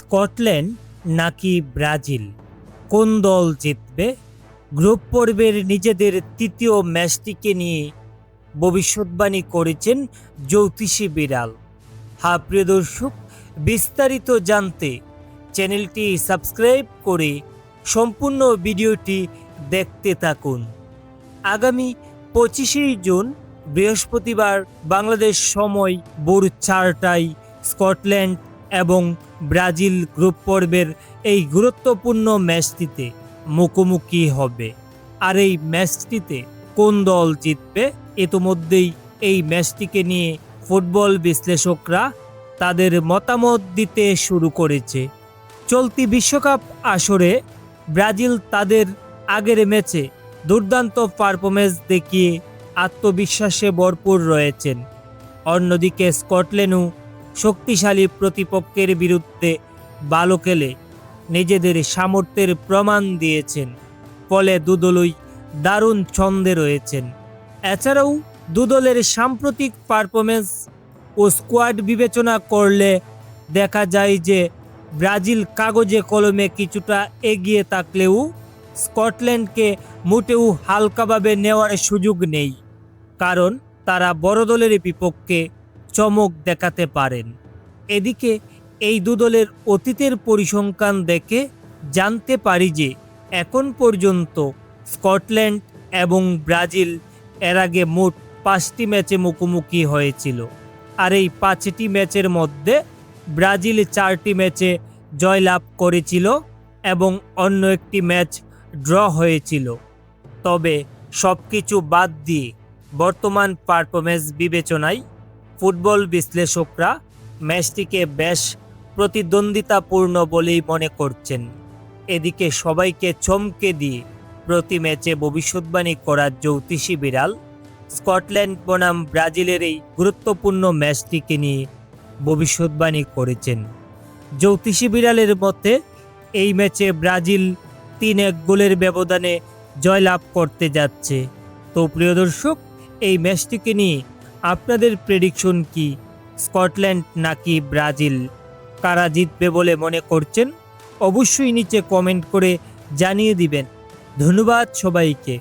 Scotland নাকি Brazil, কোন দল জিতবে? গ্রুপ পর্বের নিজেদের তৃতীয় ম্যাচটিকে নিয়ে ভবিষ্যৎবাণী করেছেন জ্যোতিষী বিড়াল। হ্যাঁ প্রিয় দর্শক, বিস্তারিত জানতে চ্যানেলটি সাবস্ক্রাইব করে সম্পূর্ণ ভিডিওটি দেখতে থাকুন। আগামী 25শে জুন বৃহস্পতিবার বাংলাদেশ সময় ভোর 4টায় স্কটল্যান্ড এবং ব্রাজিল গ্রুপ পর্বের এই গুরুত্বপূর্ণ ম্যাচটিতে মুখোমুখি হবে। আর এই ম্যাচটিতে কোন দল জিতবে, ইতোমধ্যেই এই ম্যাচটিকে নিয়ে ফুটবল বিশ্লেষকরা তাদের মতামত দিতে শুরু করেছে। চলতি বিশ্বকাপ আসরে ব্রাজিল তাদের আগের ম্যাচে দুর্দান্ত পারফরমেন্স দেখিয়ে আত্মবিশ্বাসে ভরপুর রয়েছেন। অন্যদিকে স্কটল্যান্ডও শক্তিশালী প্রতিপক্ষের বিরুদ্ধে ভালো খেলে নিজেদের সামর্থ্যের প্রমাণ দিয়েছেন। ফলে দুদলই দারুণ ছন্দে রয়েছেন। এছাড়াও দুদলের সাম্প্রতিক পারফরমেন্স ও স্কোয়াড বিবেচনা করলে দেখা যায় যে ব্রাজিল কাগজে কলমে কিছুটা এগিয়ে থাকলেও স্কটল্যান্ডকে মোটেও হালকাভাবে নেওয়ার সুযোগ নেই, কারণ তারা বড় দলের বিপক্ষে চমক দেখাতে পারেন। এদিকে এই দুদলের অতীতের পরিসংখ্যান দেখে জানতে পারি যে এখন পর্যন্ত স্কটল্যান্ড এবং ব্রাজিল এর আগে মোট 5টি ম্যাচে মুখোমুখি হয়েছিল। আর এই 5টি ম্যাচের মধ্যে ব্রাজিল 4টি ম্যাচে জয়লাভ করেছিল এবং অন্য একটি ম্যাচ ড্র হয়েছিল। তবে সব কিছু বাদ দিয়ে বর্তমান পারফরমেন্স বিবেচনায় ফুটবল বিশ্লেষকরা ম্যাচটিকে বেশ প্রতিদ্বন্দ্বিতাপূর্ণ বলেই মনে করছেন। এদিকে সবাইকে চমকে দিয়ে প্রতি ম্যাচে ভবিষ্যৎবাণী করা জ্যোতিষী বিড়াল স্কটল্যান্ড বনাম ব্রাজিলের এই গুরুত্বপূর্ণ ম্যাচটিকে নিয়ে ভবিষ্যৎবাণী করেছেন। জ্যোতিষী বিড়ালের মতে এই ম্যাচে ব্রাজিল 3-1 গোলের ব্যবধানে জয়লাভ করতে যাচ্ছে। তো প্রিয় দর্শক, এই ম্যাচটিকে নিয়ে আপনাদের প্রেডিকশন কি? স্কটল্যান্ড নাকি ব্রাজিল, কারা জিতবে বলে মনে করছেন? অবশ্যই নিচে কমেন্ট করে জানিয়ে দিবেন। ধন্যবাদ সবাইকে।